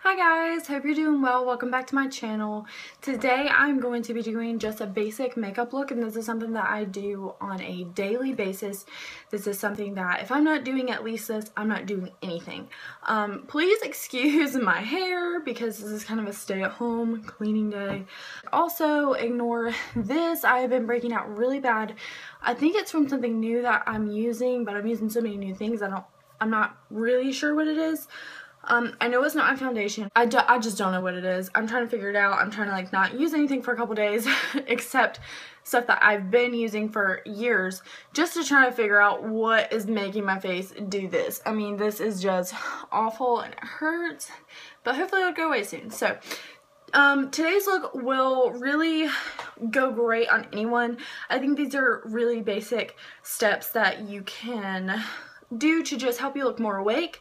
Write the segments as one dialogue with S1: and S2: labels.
S1: Hi guys, hope you're doing well. Welcome back to my channel. Today I'm going to be doing just a basic makeup look, and this is something that I do on a daily basis. This is something that if I'm not doing at least this, I'm not doing anything. Please excuse my hair because this is kind of a stay-at-home cleaning day. Also ignore this. I have been breaking out really bad. I think it's from something new that I'm using, but I'm using so many new things I'm not really sure what it is. I know it's not my foundation. I just don't know what it is. I'm trying to figure it out. I'm trying to not use anything for a couple days except stuff that I've been using for years just to try to figure out what is making my face do this. I mean, this is just awful and it hurts, but hopefully it'll go away soon. So today's look will really go great on anyone. I think these are really basic steps that you can do to just help you look more awake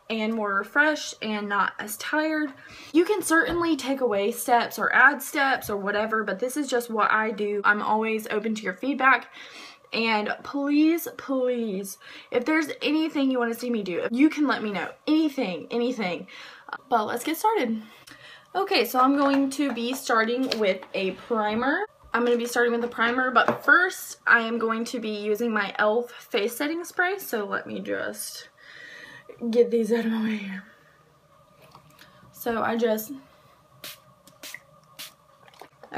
S1: and more refreshed and not as tired. You can certainly take away steps or add steps or whatever, but this is just what I do. I'm always open to your feedback, and please, if there's anything you want to see me do, you can let me know. Anything. But let's get started. Okay, so I'm going to be starting with a primer. But first I am going to be using my e.l.f. face setting spray, so let me just get these out of my way here. So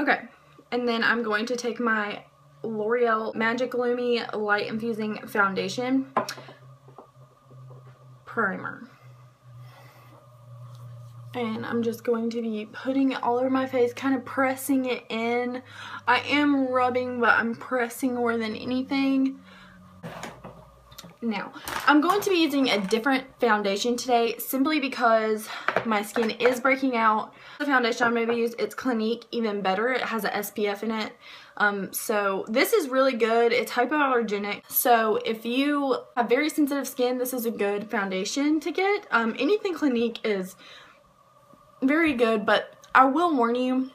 S1: okay, and then I'm going to take my L'Oreal Magic Lumi Light Infusing Foundation Primer. And I'm just going to be putting it all over my face, kind of pressing it in. I am rubbing, but I'm pressing more than anything. Now, I'm going to be using a different foundation today simply because my skin is breaking out. The foundation I'm going to use, it's Clinique Even Better. It has an SPF in it. So this is really good. It's hypoallergenic. So if you have very sensitive skin, this is a good foundation to get. Anything Clinique is very good, but I will warn you,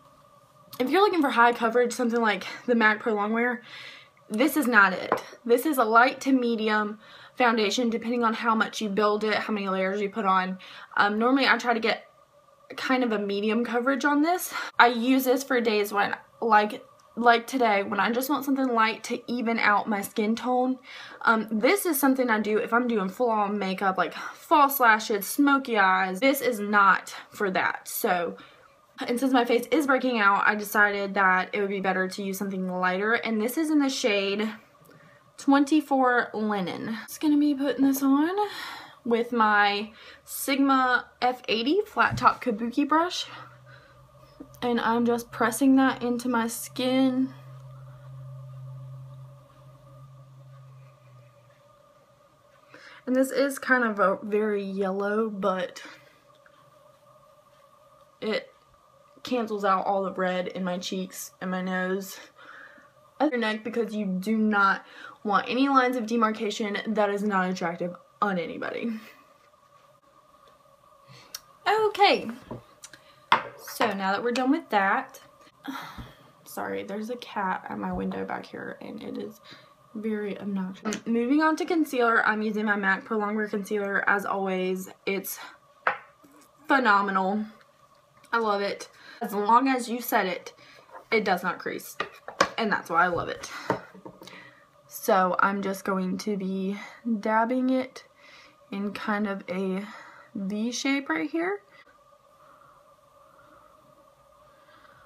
S1: if you're looking for high coverage, something like the MAC Prolong wear, this is not it. This is a light to medium foundation depending on how much you build it, how many layers you put on. Normally I try to get kind of a medium coverage on this. I use this for days when, like today, when I just want something light to even out my skin tone. This is something I do if I'm doing full-on makeup, like false lashes, smoky eyes. This is not for that. So, and since my face is breaking out, I decided that it would be better to use something lighter. And this is in the shade 24 Linen. Just gonna be putting this on with my Sigma F80 flat top kabuki brush. And I'm just pressing that into my skin. And this is kind of a very yellow, but it cancels out all the red in my cheeks and my nose. Your neck, because you do not want any lines of demarcation that is not attractive on anybody. Okay, so now that we're done with that, sorry, there's a cat at my window back here and it is very obnoxious. Moving on to concealer, I'm using my MAC Prolong Wear Concealer as always. It's phenomenal. I love it. As long as you set it, it does not crease. And that's why I love it. So I'm just going to be dabbing it in kind of a V shape right here.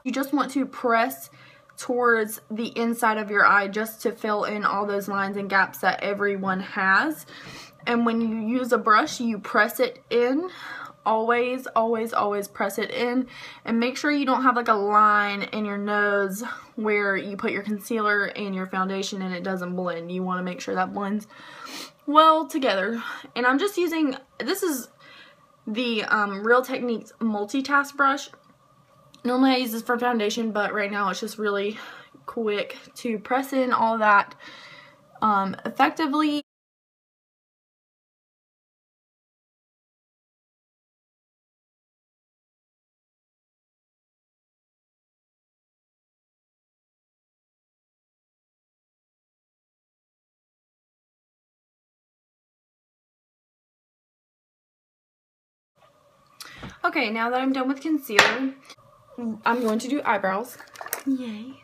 S1: You just want to press towards the inside of your eye just to fill in all those lines and gaps that everyone has. And when you use a brush, you press it in. Always press it in, and make sure you don't have like a line in your nose where you put your concealer and your foundation and it doesn't blend. You want to make sure that blends well together. And I'm just using, this is the Real Techniques multitask brush. Normally I use this for foundation, but right now it's just really quick to press in all that effectively. Okay, now that I'm done with concealer, I'm going to do eyebrows. Yay.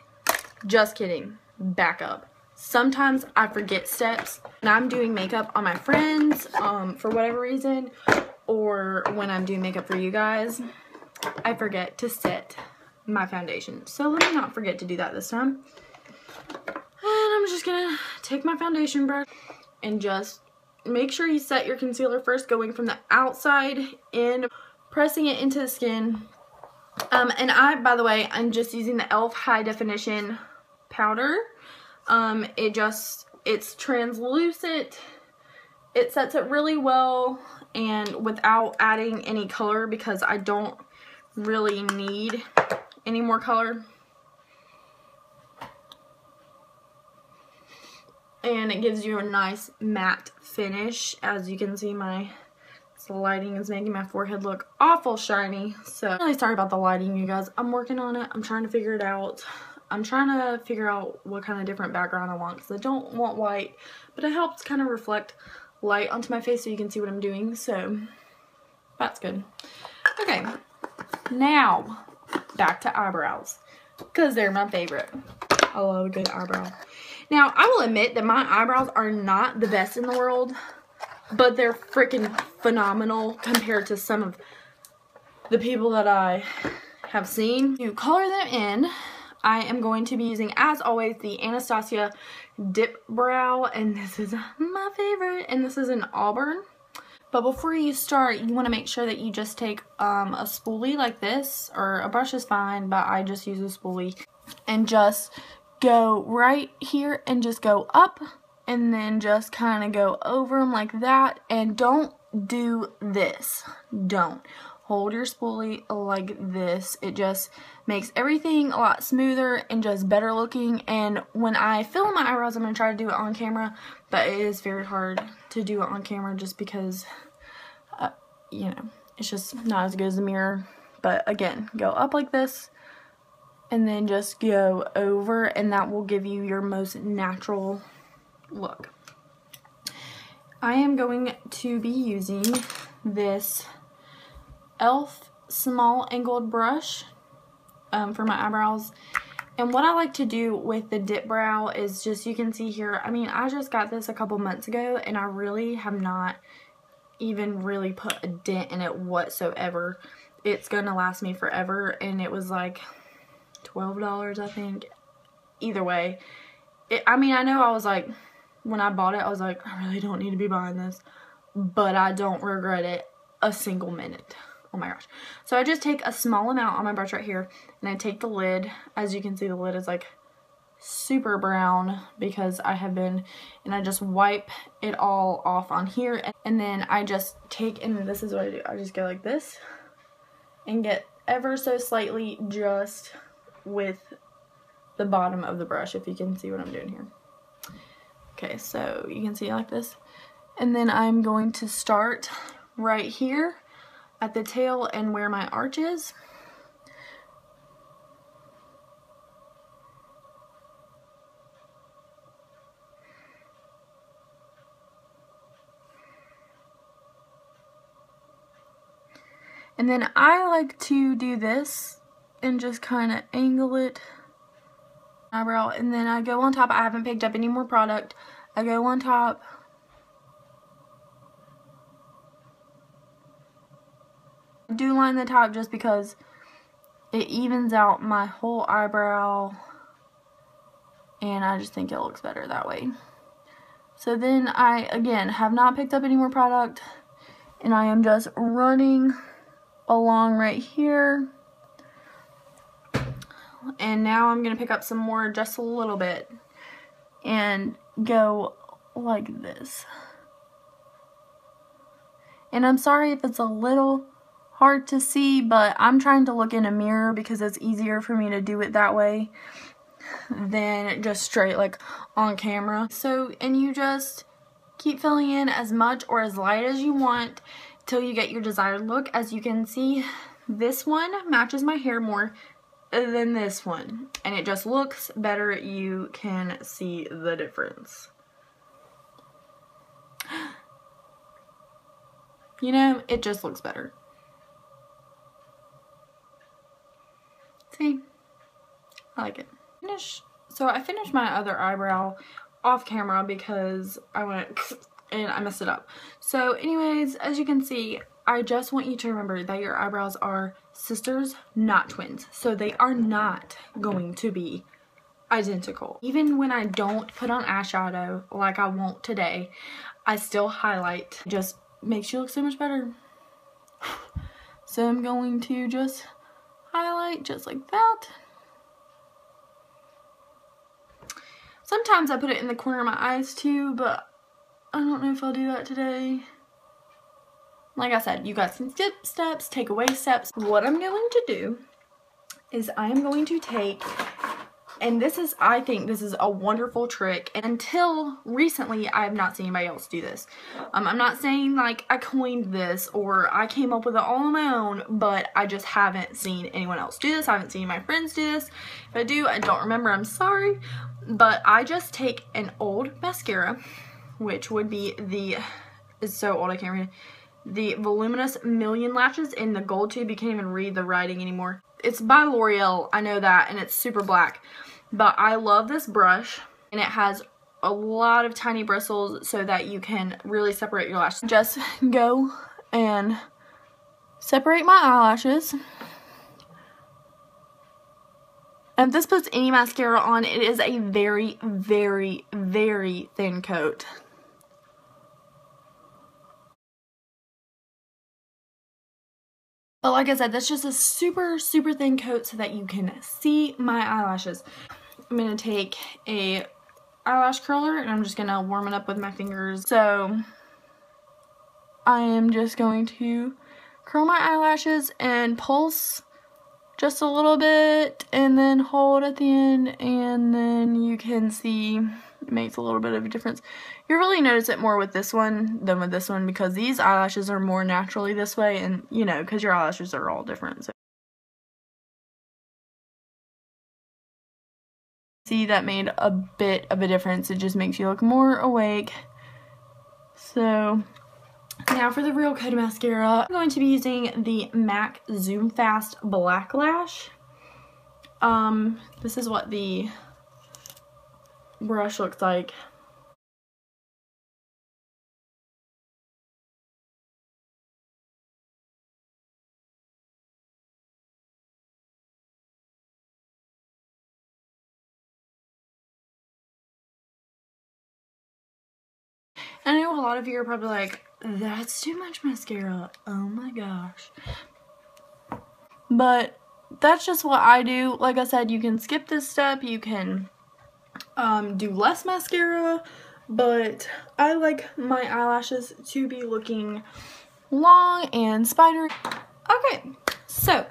S1: Just kidding. Back up. Sometimes I forget steps when I'm doing makeup on my friends, for whatever reason, or when I'm doing makeup for you guys, I forget to set my foundation. So let me not forget to do that this time. And I'm just gonna take my foundation brush and just make sure you set your concealer first, going from the outside in, pressing it into the skin. And by the way, I'm just using the e.l.f. High Definition powder. It's translucent. It sets it really well and without adding any color, because I don't really need any more color. And it gives you a nice matte finish. As you can see, the lighting is making my forehead look awful shiny. So I'm really sorry about the lighting, you guys. I'm working on it. I'm trying to figure it out. I'm trying to figure out what kind of different background I want, because I don't want white, but it helps kind of reflect light onto my face so you can see what I'm doing. So that's good. Okay, now back to eyebrows, because they're my favorite. I love a good eyebrow. Now, I will admit that my eyebrows are not the best in the world, but they're freaking phenomenal compared to some of the people that I have seen. To color them in, I am going to be using, as always, the Anastasia Dipbrow, and this is my favorite, and this is an auburn. But before you start, you want to make sure that you just take a spoolie like this, or a brush is fine, but I just use a spoolie, and just go right here and just go up, and then just kind of go over them like that. And don't do this. Don't. Hold your spoolie like this. It just makes everything a lot smoother and just better looking. And when I fill my eyebrows, I'm going to try to do it on camera, but it is very hard to do it on camera just because, you know, it's just not as good as the mirror. But again, go up like this and then just go over, and that will give you your most natural look. I am going to be using this e.l.f. small angled brush for my eyebrows. And what I like to do with the Dipbrow is just, you can see here, I mean, I just got this a couple months ago, and I really have not even really put a dent in it whatsoever. It's gonna last me forever, and it was like $12, I think. Either way, I mean, I know I was like, when I bought it, I was like, I really don't need to be buying this, but I don't regret it a single minute. Oh my gosh. So I just take a small amount on my brush right here, and I take the lid. As you can see, the lid is like super brown because I have been, and I just wipe it all off on here, and then I just take, and this is what I do. I just go like this and get ever so slightly just with the bottom of the brush, if you can see what I'm doing here. Okay, so you can see like this. And then I'm going to start right here at the tail and where my arch is. And then I like to do this and just kind of angle it, eyebrow, and then I go on top. I haven't picked up any more product. I go on top, I do line the top just because it evens out my whole eyebrow, and I just think it looks better that way. So then I, again, have not picked up any more product, and I am just running along right here. And now I'm going to pick up some more, just a little bit, and go like this. And I'm sorry if it's a little hard to see, but I'm trying to look in a mirror because it's easier for me to do it that way than just straight like on camera. So, and you just keep filling in as much or as light as you want till you get your desired look. As you can see, this one matches my hair more than this one, and it just looks better. You can see the difference. You know, it just looks better. See? I like it. So I finished my other eyebrow off camera because I went and I messed it up. So anyways, as you can see, I just want you to remember that your eyebrows are sisters, not twins. So they are not going to be identical. Even when I don't put on eyeshadow like I won't today, I still highlight. It just makes you look so much better. So I'm going to just highlight just like that. Sometimes I put it in the corner of my eyes too, but I don't know if I'll do that today. Like I said, you guys can skip steps, take away steps. What I'm going to do is I am going to take, and this is, I think this is a wonderful trick. And until recently, I have not seen anybody else do this. I'm not saying like I coined this or I came up with it all on my own, but I just haven't seen anyone else do this. I haven't seen my friends do this. If I do, I don't remember, I'm sorry. But I just take an old mascara, which would be the, it's so old I can't read it, the Voluminous Million Lashes in the gold tube. You can't even read the writing anymore. It's by L'Oreal, I know that, and it's super black. But I love this brush, and it has a lot of tiny bristles so that you can really separate your lashes. Just go and separate my eyelashes. And if this puts any mascara on, it is a very, very, very thin coat. But like I said, that's just a super, super thin coat so that you can see my eyelashes. I'm going to take a eyelash curler and I'm just going to warm it up with my fingers. So I am just going to curl my eyelashes and pulse just a little bit and then hold at the end, and then you can see it makes a little bit of a difference. You really notice it more with this one than with this one because these eyelashes are more naturally this way, and you know, because your eyelashes are all different. So see, that made a bit of a difference. It just makes you look more awake. So now for the real coat of mascara, I'm going to be using the MAC Zoom Fast Black Lash. This is what the brush looks like. I know a lot of you are probably like, that's too much mascara, oh my gosh. But that's just what I do. Like I said, you can skip this step, you can do less mascara, but I like my eyelashes to be looking long and spidery. Okay, so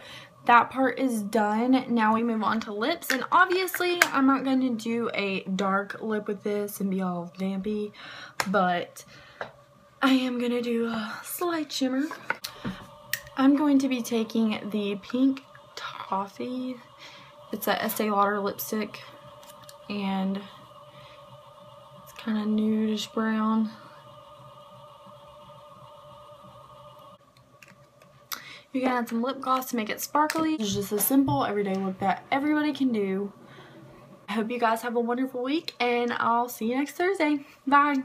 S1: that part is done. Now we move on to lips, and obviously I'm not going to do a dark lip with this and be all vampy, but I am going to do a slight shimmer. I'm going to be taking the pink toffee. It's a Estea Lauder lipstick, and it's kind of nudish brown. You can add some lip gloss to make it sparkly. It's just a simple everyday look that everybody can do. I hope you guys have a wonderful week, and I'll see you next Thursday. Bye!